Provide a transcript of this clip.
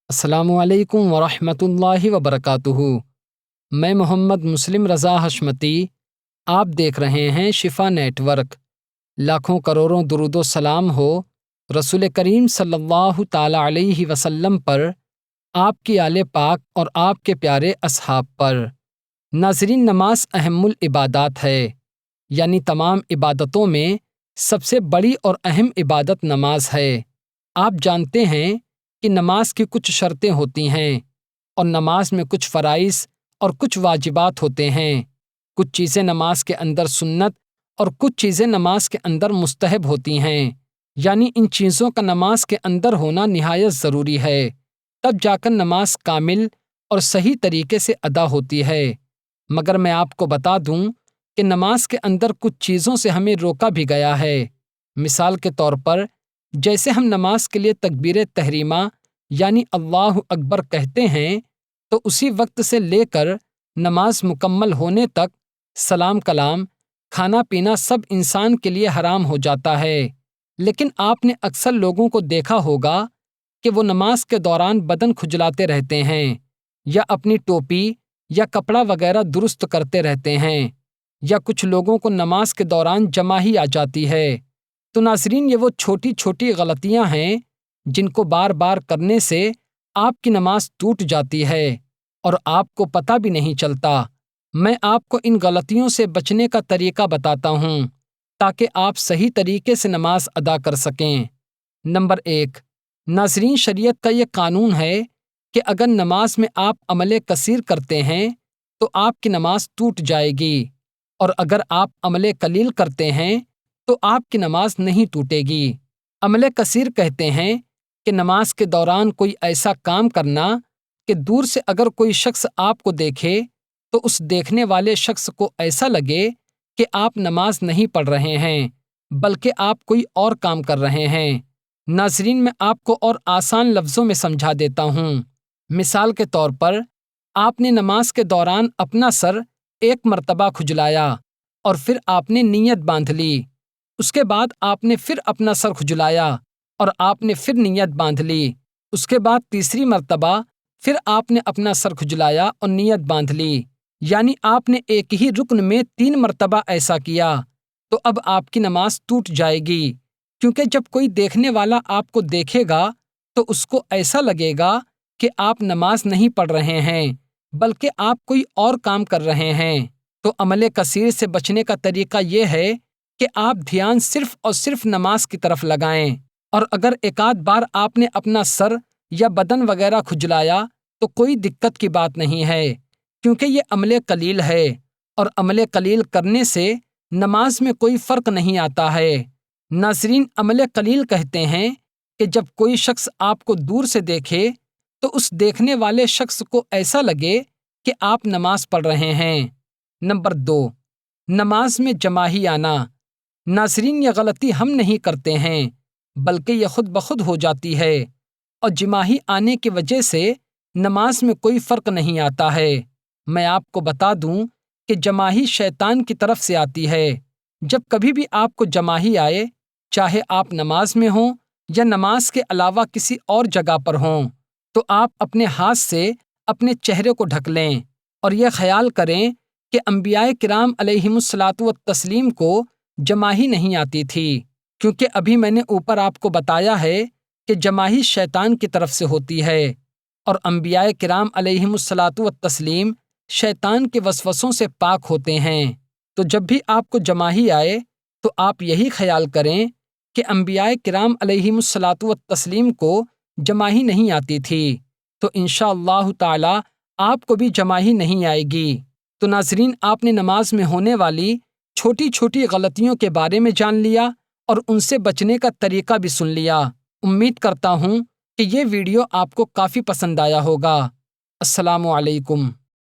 السلام علیکم ورحمۃ اللہ وبرکاتہ۔ میں محمد مسلم رضا حشمتی، آپ دیکھ رہے ہیں شفا نیٹ ورک۔ لاکھوں کروڑوں درود و سلام ہو رسول کریم صلی اللہ تعالی علیہ وسلم پر، آپ کی آل پاک اور آپ کے پیارے اصحاب پر۔ ناظرین، نماز اہم العبادات ہے، یعنی تمام عبادتوں میں سب سے بڑی اور اہم عبادت نماز ہے۔ آپ جانتے ہیں کہ نماز کی کچھ شرطیں ہوتی ہیں، اور نماز میں کچھ فرائض اور کچھ واجبات ہوتے ہیں۔ کچھ چیزیں نماز کے اندر سنت اور کچھ چیزیں نماز کے اندر مستحب ہوتی ہیں، یعنی ان چیزوں کا نماز کے اندر ہونا نہایت ضروری ہے، تب جا کر نماز کامل اور صحیح طریقے سے ادا ہوتی ہے۔ مگر میں آپ کو بتا دوں کہ نماز کے اندر کچھ چیزوں سے ہمیں روکا بھی گیا ہے۔ مثال کے طور پر، جیسے ہم نماز کے لیے تکبیر تحریمہ یعنی اللہ اکبر کہتے ہیں، تو اسی وقت سے لے کر نماز مکمل ہونے تک سلام کلام، کھانا پینا سب انسان کے لیے حرام ہو جاتا ہے۔ لیکن آپ نے اکثر لوگوں کو دیکھا ہوگا کہ وہ نماز کے دوران بدن کھجلاتے رہتے ہیں، یا اپنی ٹوپی یا کپڑا وغیرہ درست کرتے رہتے ہیں، یا کچھ لوگوں کو نماز کے دوران جماہی آ جاتی ہے۔ تو ناظرین، یہ وہ چھوٹی چھوٹی غلطیاں ہیں جن کو بار بار کرنے سے آپ کی نماز ٹوٹ جاتی ہے اور آپ کو پتہ بھی نہیں چلتا۔ میں آپ کو ان غلطیوں سے بچنے کا طریقہ بتاتا ہوں تاکہ آپ صحیح طریقے سے نماز ادا کر سکیں۔ نمبر 1، ناظرین، شریعت کا یہ قانون ہے کہ اگر نماز میں آپ عمل کثیر کرتے ہیں تو آپ کی نماز ٹوٹ جائے گی، اور اگر آپ عمل قلیل کرتے ہیں تو آپ کی نماز نہیں ٹوٹے گی۔ عمل کثیر کہتے ہیں کہ نماز کے دوران کوئی ایسا کام کرنا کہ دور سے اگر کوئی شخص آپ کو دیکھے تو اس دیکھنے والے شخص کو ایسا لگے کہ آپ نماز نہیں پڑھ رہے ہیں بلکہ آپ کوئی اور کام کر رہے ہیں۔ ناظرین، میں آپ کو اور آسان لفظوں میں سمجھا دیتا ہوں۔ مثال کے طور پر، آپ نے نماز کے دوران اپنا سر ایک مرتبہ کھجلایا اور پھر آپ نے نیت باندھ لی۔ اس کے بعد آپ نے پھر اپنا سر کھجلایا اور آپ نے پھر نیت باندھ لی۔ اس کے بعد تیسری مرتبہ پھر آپ نے اپنا سر کھجلایا اور نیت باندھ لی، یعنی آپ نے ایک ہی رکن میں 3 مرتبہ ایسا کیا۔ تو اب آپ کی نماز ٹوٹ جائے گی، کیونکہ جب کوئی دیکھنے والا آپ کو دیکھے گا تو اس کو ایسا لگے گا کہ آپ نماز نہیں پڑھ رہے ہیں بلکہ آپ کوئی اور کام کر رہے ہیں۔ تو عمل کثیر سے بچنے کا طریقہ یہ ہے کہ آپ دھیان صرف اور صرف نماز کی طرف لگائیں، اور اگر ایک آدھ بار آپ نے اپنا سر یا بدن وغیرہ کھجلایا تو کوئی دقت کی بات نہیں ہے، کیونکہ یہ عمل قلیل ہے، اور عمل قلیل کرنے سے نماز میں کوئی فرق نہیں آتا ہے۔ ناظرین، عمل قلیل کہتے ہیں کہ جب کوئی شخص آپ کو دور سے دیکھے تو اس دیکھنے والے شخص کو ایسا لگے کہ آپ نماز پڑھ رہے ہیں۔ نمبر 2، نماز میں جماہی آنا۔ ناظرین، یہ غلطی ہم نہیں کرتے ہیں بلکہ یہ خود بخود ہو جاتی ہے، اور جماہی آنے کی وجہ سے نماز میں کوئی فرق نہیں آتا ہے۔ میں آپ کو بتا دوں کہ جماہی شیطان کی طرف سے آتی ہے۔ جب کبھی بھی آپ کو جماہی آئے، چاہے آپ نماز میں ہوں یا نماز کے علاوہ کسی اور جگہ پر ہوں، تو آپ اپنے ہاتھ سے اپنے چہرے کو ڈھک لیں اور یہ خیال کریں کہ انبیاء کرام علیہم الصلاۃ والتسلیم کو جماہی نہیں آتی تھی، کیونکہ ابھی میں نے اوپر آپ کو بتایا ہے کہ جماہی شیطان کی طرف سے ہوتی ہے، اور انبیاء کرام علیہم الصلاۃ والتسلیم شیطان کے وسوسوں سے پاک ہوتے ہیں۔ تو جب بھی آپ کو جماہی آئے تو آپ یہی خیال کریں کہ انبیاء کرام علیہم الصلاۃ والتسلیم کو جماہی نہیں آتی تھی، تو انشاءاللہ تعالی آپ کو بھی جماہی نہیں آئے گی۔ تو ناظرین، آپ نے نماز میں ہونے والی چھوٹی چھوٹی غلطیوں کے بارے میں جان لیا اور ان سے بچنے کا طریقہ بھی سن لیا۔ امید کرتا ہوں کہ یہ ویڈیو آپ کو کافی پسند آیا ہوگا۔ السلام علیکم۔